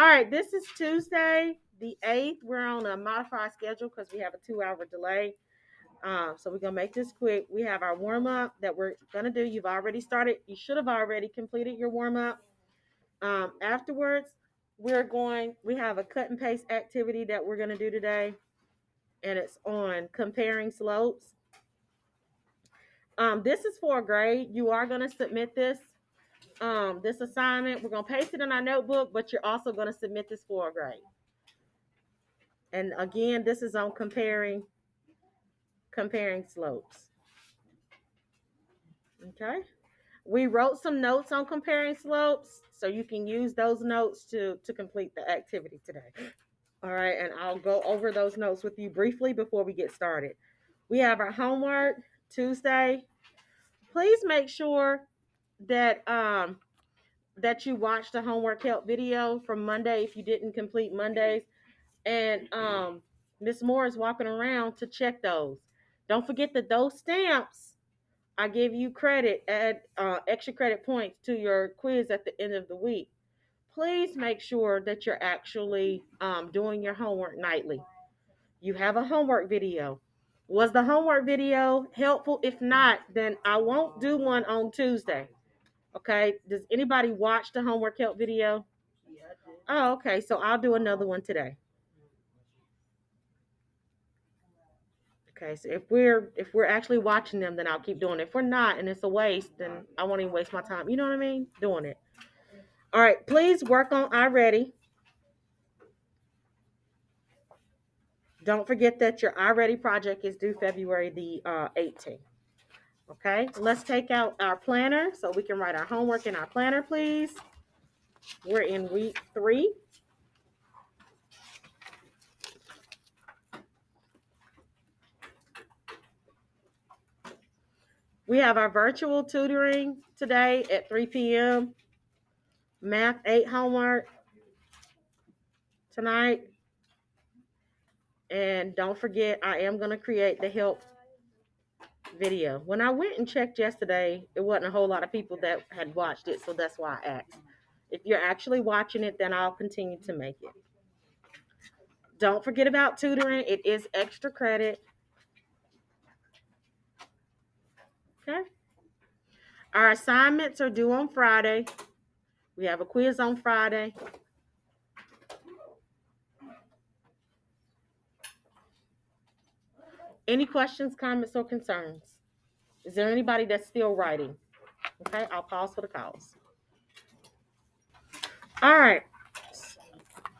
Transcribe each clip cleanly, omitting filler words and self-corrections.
All right, this is Tuesday, the 8th. We're on a modified schedule because we have a 2-hour delay. So we're going to make this quick. We have our warm up that we're going to do. You've already started. You should have already completed your warm up. Afterwards, we have a cut and paste activity that we're going to do today, and it's on comparing slopes. This is for a grade. You are going to submit this assignment. We're going to paste it in our notebook, but you're also going to submit this for a grade. And again, this is on comparing slopes. Okay. We wrote some notes on comparing slopes, so you can use those notes to complete the activity today. All right, and I'll go over those notes with you briefly before we get started. We have our homework Tuesday. Please make sure that that you watch the homework help video from Monday if you didn't complete Mondays. And Miss Moore is walking around to check those. Don't forget that those stamps, I give you credit, add extra credit points to your quiz at the end of the week. Please make sure that you're actually doing your homework nightly. You have a homework video. Was the homework video helpful? If not, then I won't do one on Tuesday. Okay? Does anybody watch the homework help video? Oh, okay. So I'll do another one today. Okay, so if we're actually watching them, then I'll keep doing it. If we're not and it's a waste, then I won't even waste my time. You know what I mean? Doing it. All right, please work on I Ready. Don't forget that your I Ready project is due February the 18th. Okay, let's take out our planner so we can write our homework in our planner, please. We're in week 3. We have our virtual tutoring today at 3 p.m. Math 8 homework tonight. And don't forget, I am going to create the help video. When I went and checked yesterday, it wasn't a whole lot of people that had watched it, so that's why I asked. If you're actually watching it, then I'll continue to make it. Don't forget about tutoring. It is extra credit. Okay. Our assignments are due on Friday. We have a quiz on Friday. Any questions, comments, or concerns? Is there anybody that's still writing? Okay, I'll pause for the calls. All right.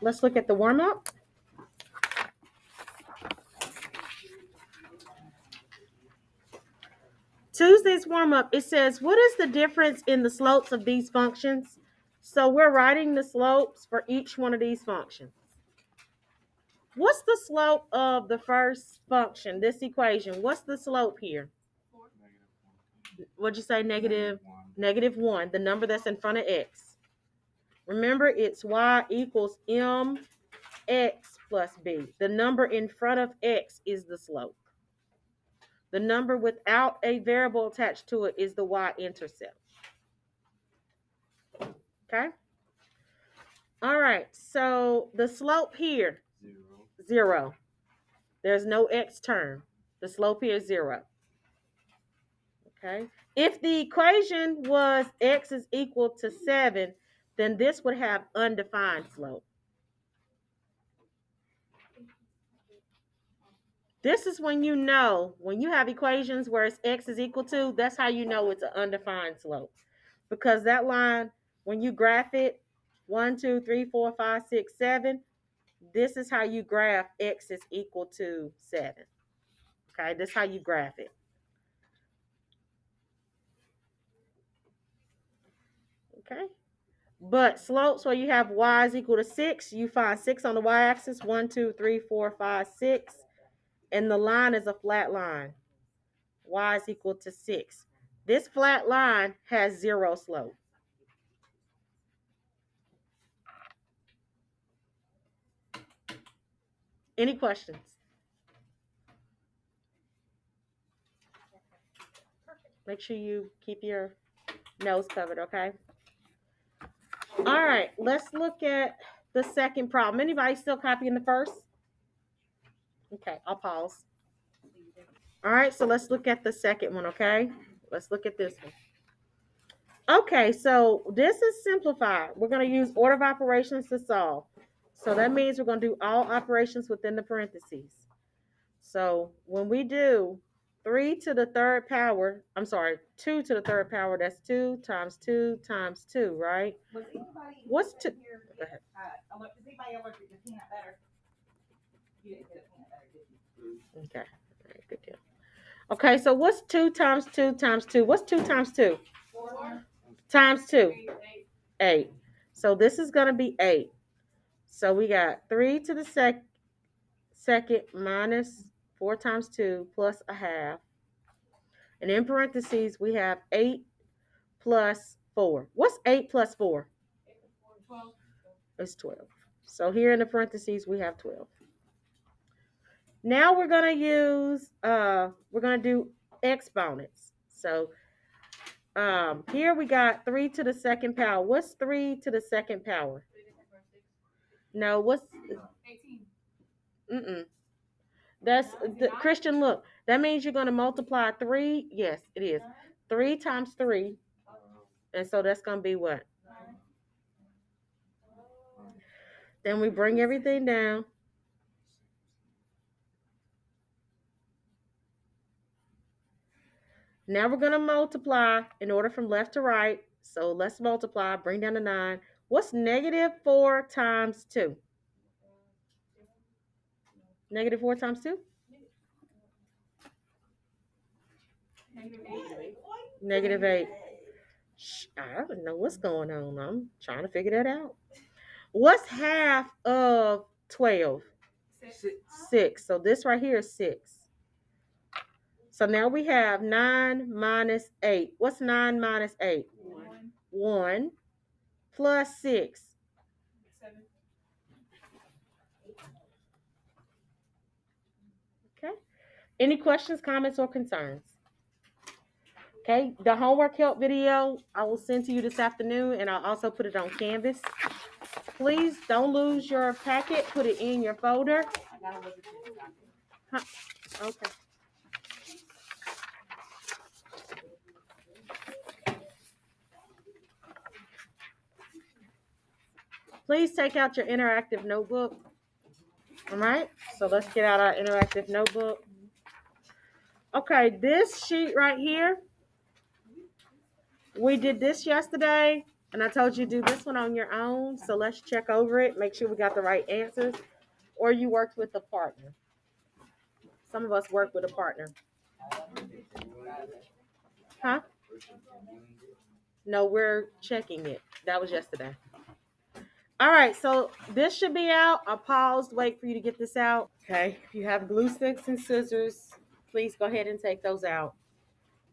Let's look at the warm-up. Tuesday's warm-up, it says, what is the difference in the slopes of these functions? So we're writing the slopes for each one of these functions. What's the slope of the first function, this equation? What's the slope here? What'd you say? Negative 1, the number that's in front of x. Remember, it's y equals mx plus b. The number in front of x is the slope. The number without a variable attached to it is the y-intercept. Okay? All right, so the slope here, 0. There's no x term. The slope here is 0. Okay? If the equation was x is equal to 7, then this would have undefined slope. This is when you know, when you have equations where it's x is equal to, that's how you know it's an undefined slope. Because that line, when you graph it, 1, 2, 3, 4, 5, 6, 7, this is how you graph x is equal to 7. Okay, this is how you graph it. Okay, but slopes where you have y is equal to 6, you find 6 on the y-axis, 1, 2, 3, 4, 5, 6, and the line is a flat line. Y is equal to 6. This flat line has 0 slope. Any questions? Make sure you keep your nose covered, okay? All right, let's look at the second problem. Anybody still copying the first? Okay, I'll pause. All right, so let's look at the second one, okay? Let's look at this one. Okay, so this is simplified. We're going to use order of operations to solve. So that means we're going to do all operations within the parentheses. So when we do 3 to the third power, 2 to the third power, that's 2 times 2 times 2, right? What's 2? Go ahead. Is anybody allergic to peanut butter? You didn't get a peanut butter, did you? Okay, all right, good deal. Okay, so what's 2 times 2 times 2? What's 2 times 2? 4 Times 2. 8. So this is going to be 8. So we got 3 to the second minus 4 times 2 plus a half. And in parentheses, we have 8 plus 4. What's 8 plus 4? 12. It's 12. So here in the parentheses, we have 12. Now we're going to do exponents. So here we got 3 to the second power. What's 3 to the second power? No, what's 18? That's the Christian. Look, that means you're going to multiply 3. Yes, it is 3 times 3, and so that's going to be what? Then we bring everything down. Now we're going to multiply in order from left to right. So let's multiply. Bring down to 9. What's negative 4 times 2? Negative 4 times 2? Negative 8. I don't know what's going on. I'm trying to figure that out. What's half of 12? 6. So this right here is 6. So now we have 9 minus 8. What's 9 minus 8? 1 plus 6. 7. Okay. Any questions, comments, or concerns? Okay. The homework help video I will send to you this afternoon, and I'll also put it on Canvas. Please don't lose your packet. Put it in your folder. Huh? Okay. Please take out your interactive notebook. All right. So let's get out our interactive notebook. Okay. This sheet right here, we did this yesterday, and I told you to do this one on your own. So let's check over it. Make sure we got the right answers. Or you worked with a partner. Some of us work with a partner. Huh? No, we're checking it. That was yesterday. All right, so this should be out. I'll pause, wait for you to get this out. Okay, if you have glue sticks and scissors, please go ahead and take those out.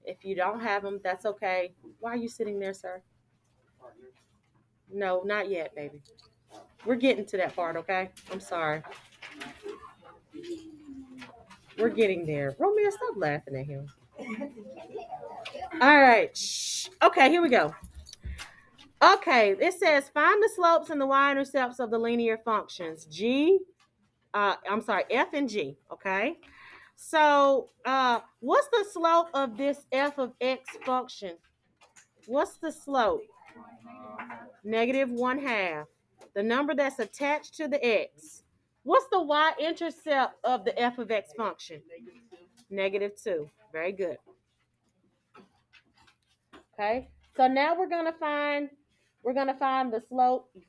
If you don't have them, that's okay. Why are you sitting there, sir? No, not yet, baby. We're getting to that part, okay? I'm sorry. We're getting there. Romeo, stop laughing at him. All right. Shh. Okay, here we go. Okay, it says find the slopes and the y-intercepts of the linear functions F and G. Okay, so what's the slope of this f of x function? What's the slope? Negative 1/2. The number that's attached to the x. What's the y-intercept of the f of x function? Negative 2. Very good. Okay, so now we're gonna find the slope. Did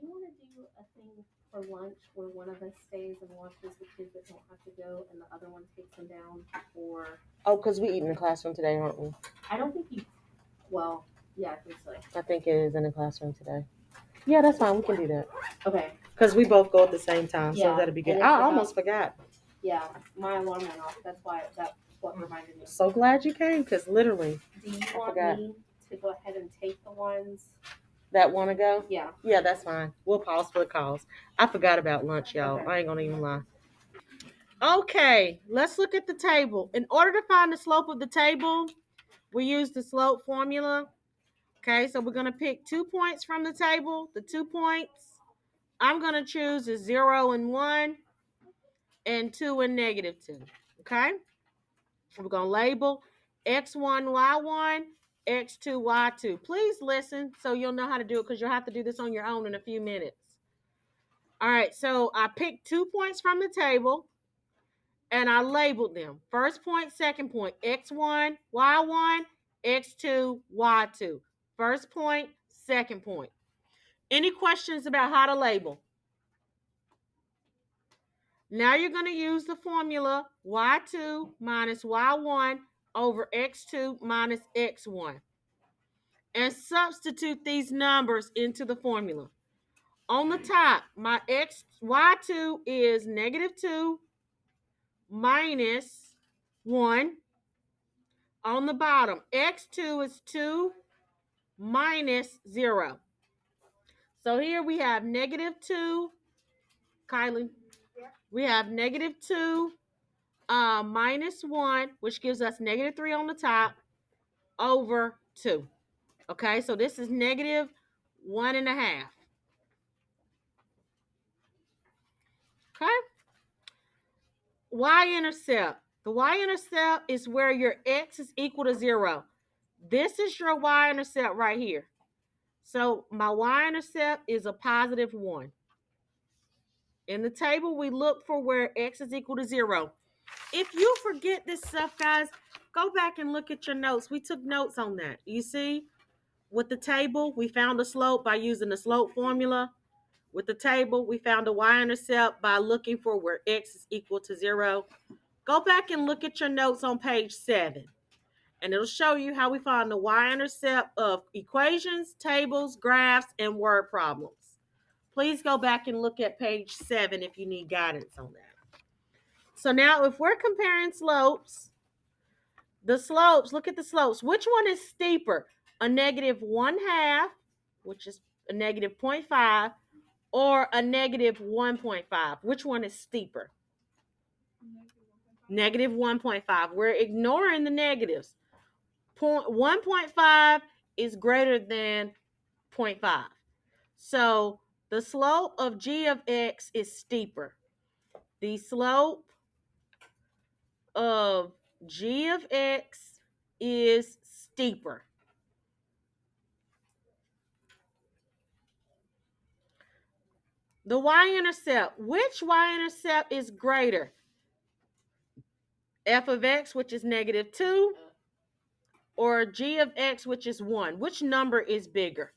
you want to do a thing for lunch where one of us stays and watches the kids that don't have to go and the other one takes them down? Or Because we eat in the classroom today, aren't we? I don't think you. Well, yeah, I think so. I think it is in the classroom today. Yeah, that's fine. We can do that. Okay. Because we both go at the same time, so Yeah, that'll be good. and I it's almost forgot. Yeah, my alarm went off. That's what reminded me. So glad you came, because literally, Do you I want forgot. me to go ahead and take the ones? That want to go? Yeah. Yeah, that's fine. We'll pause for the calls. I forgot about lunch, y'all. Okay. I ain't going to even lie. Okay, let's look at the table. In order to find the slope of the table, we use the slope formula. Okay, so we're going to pick 2 points from the table, the 2 points. I'm going to choose a 0 and 1 and 2 and -2. Okay? We're going to label x1, y1, x2, y2. Please listen so you'll know how to do it because you'll have to do this on your own in a few minutes. All right, so I picked 2 points from the table and I labeled them. First point, second point, x1, y1, x2, y2. First point, second point. Any questions about how to label? Now you're going to use the formula y2 minus y1 over x2 minus x1 and substitute these numbers into the formula. On the top, my y2 is -2 minus 1. On the bottom, x2 is 2 minus 0. So here we have -2, Kylie. We have -2 minus 1, which gives us -3 on the top, over 2. Okay, so this is -1.5. Okay, y-intercept. The y-intercept is where your x is equal to 0. This is your y-intercept right here. So my y-intercept is a +1. In the table, we look for where x is equal to 0. If you forget this stuff, guys, go back and look at your notes. We took notes on that. You see, with the table, we found the slope by using the slope formula. With the table, we found the y-intercept by looking for where x is equal to 0. Go back and look at your notes on page 7, and it'll show you how we find the y-intercept of equations, tables, graphs, and word problems. Please go back and look at page 7 if you need guidance on that. So now if we're comparing slopes, look at the slopes. Which one is steeper? A -1/2, which is a -0.5, or a -1.5? Which one is steeper? -1.5. We're ignoring the negatives. 1.5 is greater than 0.5. So the slope of g of x is steeper. The slope of g of x is steeper. The y-intercept. Which y-intercept is greater? F of x, which is -2, or g of x, which is 1? Which number is bigger?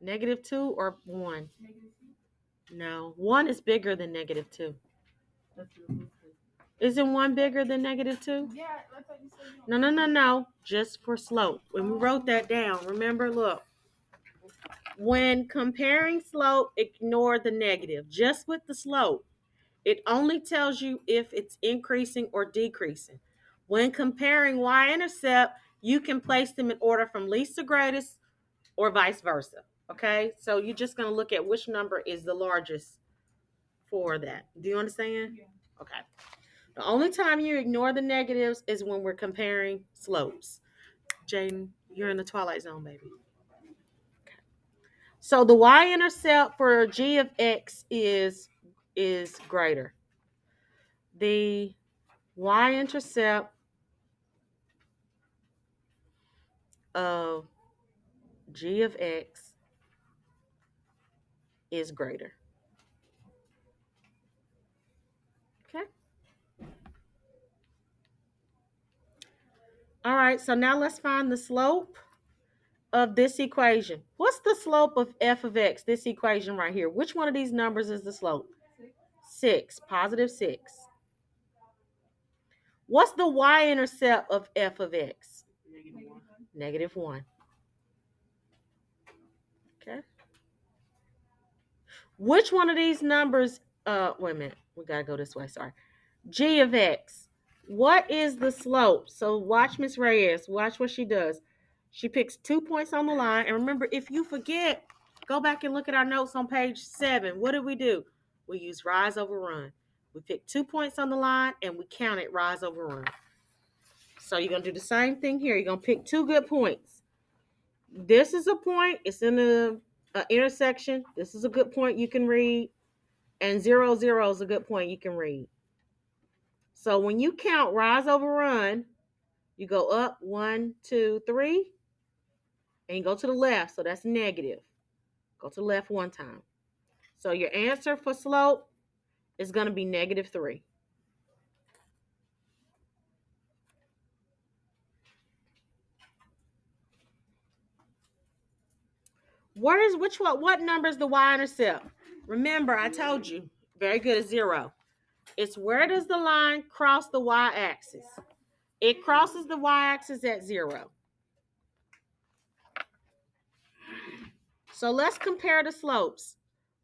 -2 or 1? No, 1 is bigger than -2. Isn't 1 bigger than -2? Yeah, that's what you said. No. Just for slope. When we wrote that down, remember, look. When comparing slope, ignore the negative. Just with the slope, it only tells you if it's increasing or decreasing. When comparing y-intercept, you can place them in order from least to greatest or vice versa. Okay, so you're just going to look at which number is the largest for that. Do you understand? Yeah. Okay. The only time you ignore the negatives is when we're comparing slopes. Jaden, you're in the twilight zone, baby. Okay. So the y-intercept for g of x is greater. The y-intercept of g of x is greater. Okay. All right, so now let's find the slope of this equation. What's the slope of f of x, this equation right here? Which one of these numbers is the slope? 6, +6. What's the y-intercept of f of x? -1. Okay. Which one of these numbers, wait a minute, we gotta go this way, sorry. G of x. What is the slope? So watch Miss Reyes, watch what she does. She picks 2 points on the line, and remember, if you forget, go back and look at our notes on page 7. What did we do? We use rise over run. We picked 2 points on the line, and we counted rise over run. So you're gonna do the same thing here. You're gonna pick 2 good points. This is a point. It's in a intersection. This is a good point you can read. And 0, 0 is a good point you can read. So when you count rise over run, you go up 1, 2, 3, and you go to the left. So that's negative. Go to the left one time. So your answer for slope is going to be -3. What number is the y-intercept? Remember, I told you. Very good at 0. It's where does the line cross the y-axis? It crosses the y-axis at 0. So let's compare the slopes.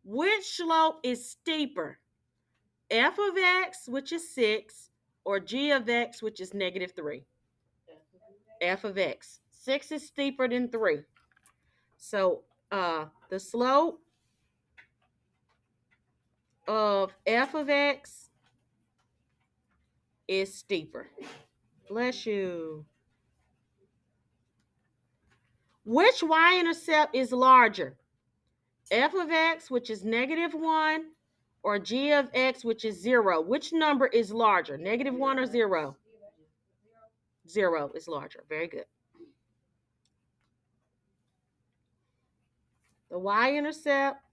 Which slope is steeper? F of x, which is 6, or g of x, which is -3? F of x. 6 is steeper than 3. So the slope of f of x is steeper. Bless you. Which y-intercept is larger? F of x, which is -1, or g of x, which is 0. Which number is larger, -1 or 0? 0 is larger. Very good. The y-intercept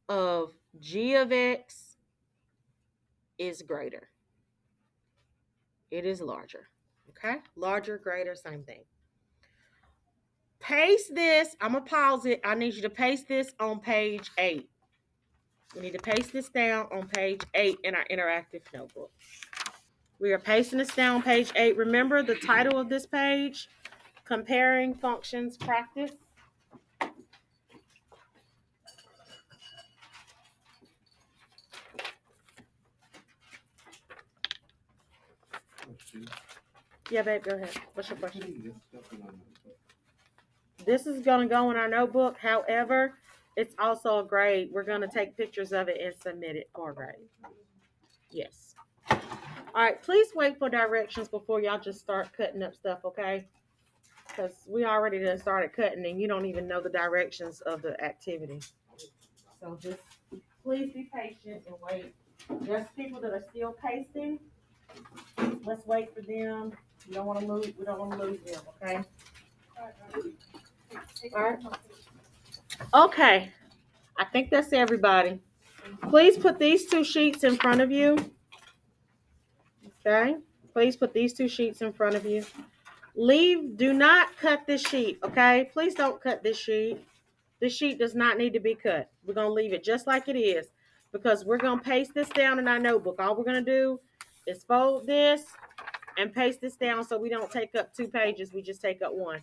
of g of x is greater. It is larger. Okay? Larger, greater, same thing. Paste this. I'm going to pause it. I need you to paste this on page 8. We need to paste this down on page 8 in our interactive notebook. We are pasting this down on page 8. Remember the title of this page? Comparing Functions Practice. Yeah, babe, go ahead. What's your question? This is going to go in our notebook. However, it's also a grade. We're going to take pictures of it and submit it for a grade. Yes. All right, please wait for directions before y'all just start cutting up stuff, okay? Because we already done started cutting and you don't even know the directions of the activity. So just please be patient and wait. There's people that are still pasting. Let's wait for them. We don't want to lose them, okay? All right. Okay. I think that's everybody. Please put these 2 sheets in front of you. Okay? Please put these 2 sheets in front of you. Do not cut this sheet, okay? Please don't cut this sheet. This sheet does not need to be cut. We're going to leave it just like it is because we're going to paste this down in our notebook. All we're going to do is fold this and paste this down so we don't take up 2 pages. We just take up 1,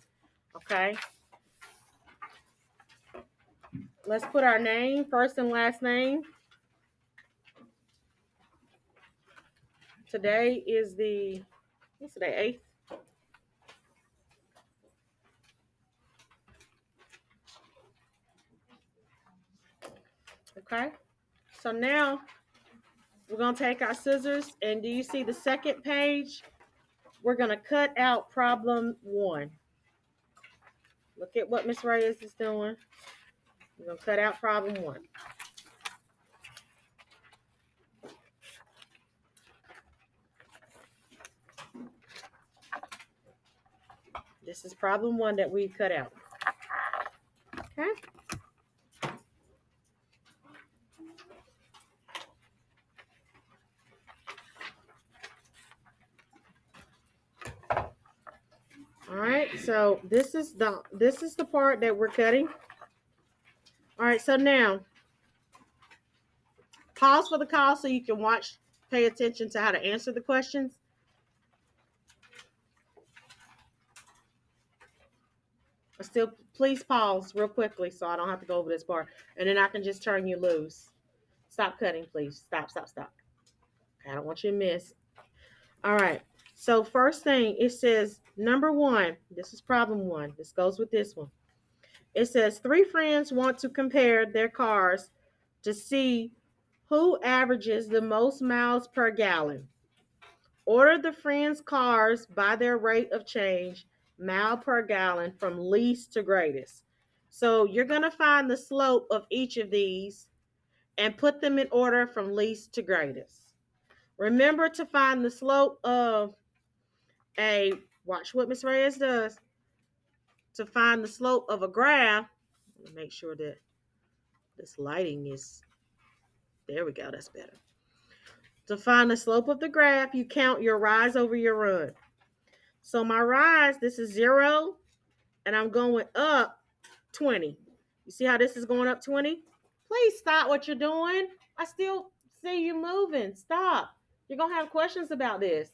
okay? Let's put our name, first and last name. Today is what's today, 8th? Okay, so now we're going to take our scissors, and do you see the second page? We're going to cut out problem 1. Look at what Miss Reyes is doing. We're going to cut out problem 1. This is problem 1 that we cut out. Okay. All right, so this is the part that we're cutting. All right, so now pause for the call so you can pay attention to how to answer the questions. Still, please pause real quickly so I don't have to go over this part, and then I can just turn you loose. Stop cutting, please. Stop. I don't want you to miss. All right. So first thing, it says number 1. This is problem 1. This goes with this one. It says 3 friends want to compare their cars to see who averages the most miles per gallon. Order the friends' cars by their rate of change mile per gallon from least to greatest. So you're going to find the slope of each of these and put them in order from least to greatest. Remember to find the slope of watch what Miss Reyes does. To find the slope of a graph, make sure that this lighting is, there we go, that's better. To find the slope of the graph, you count your rise over your run. So my rise, this is 0, and I'm going up 20. You see how this is going up 20? Please stop what you're doing. I still see you moving. Stop. You're going to have questions about this.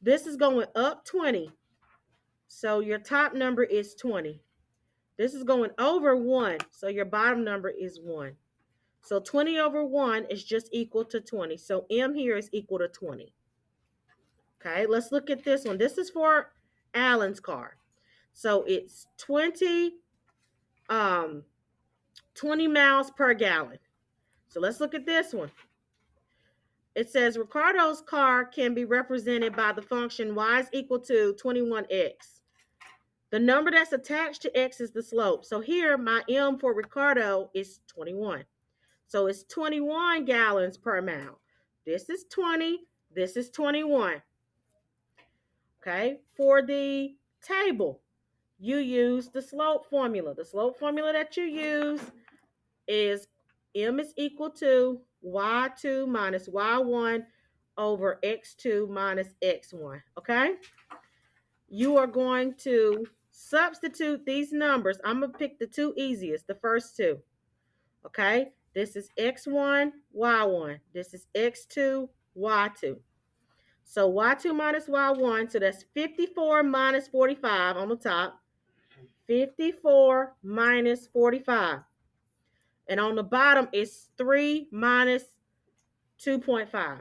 This is going up 20. So your top number is 20. This is going over 1. So your bottom number is 1. So 20 over 1 is just equal to 20. So M here is equal to 20. Okay, let's look at this one. This is for Alan's car. So it's 20 miles per gallon. So let's look at this one. It says Ricardo's car can be represented by the function y is equal to 21x. The number that's attached to x is the slope. So here my M for Ricardo is 21. So it's 21 gallons per mile. This is 20. This is 21. Okay. For the table, you use the slope formula. The slope formula that you use is M is equal to y2 minus y1 over x2 minus x1. Okay. You are going to substitute these numbers. I'm going to pick the two easiest, the first two. Okay. This is x1, y1. This is x2, y2. So y2 minus y1, so that's 54 minus 45 on the top. 54 minus 45. And on the bottom is 3 minus 2.5.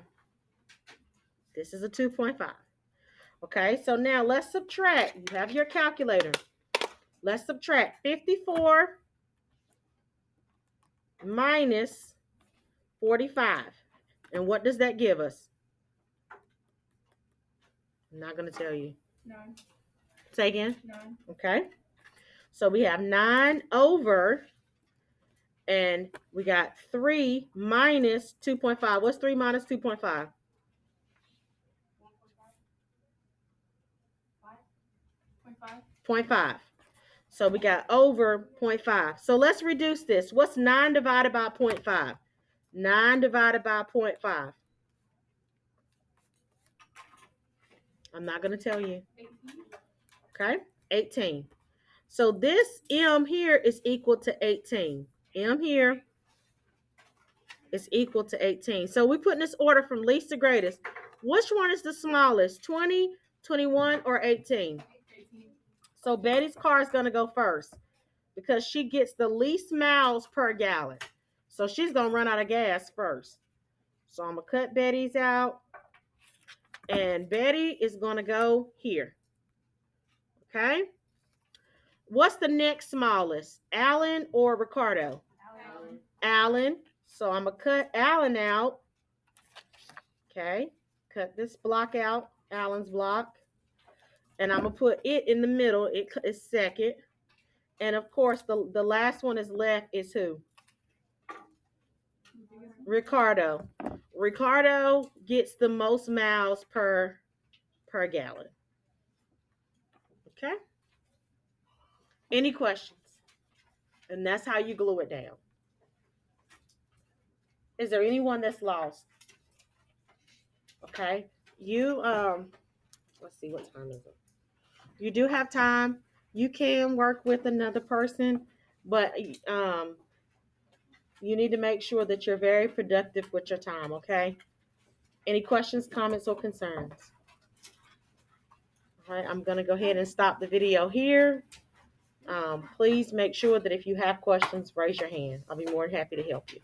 This is a 2.5. Okay, so now let's subtract. You have your calculator. Let's subtract 54 minus 45. And what does that give us? I'm not going to tell you. 9. Say again. 9. Okay. So we have 9 over, and we got 3 minus 2.5. What's 3 minus 2.5? 0.5. So we got over 0.5. So let's reduce this. What's 9 divided by 0.5? 9 divided by 0.5. I'm not going to tell you. 18. Okay, 18. So this M here is equal to 18. M here is equal to 18. So we put in this order from least to greatest. Which one is the smallest? 20, 21, or 18? 18. So Betty's car is going to go first because she gets the least miles per gallon. So she's going to run out of gas first. So I'm going to cut Betty's out. And Betty is going to go here. Okay? What's the next smallest? Alan or Ricardo? Alan. Alan. So I'm going to cut Alan out. Okay? Cut this block out, Alan's block. And I'm going to put it in the middle. It is second. And of course, the last one is left is who? Ricardo. Ricardo gets the most miles per gallon. Okay? Any questions? And that's how you glue it down. Is there anyone that's lost? Okay? You, let's see, what time is it? You do have time. You can work with another person, but you need to make sure that you're very productive with your time, okay? Any questions, comments, or concerns? All right, I'm going to go ahead and stop the video here. Please make sure that if you have questions, raise your hand. I'll be more than happy to help you.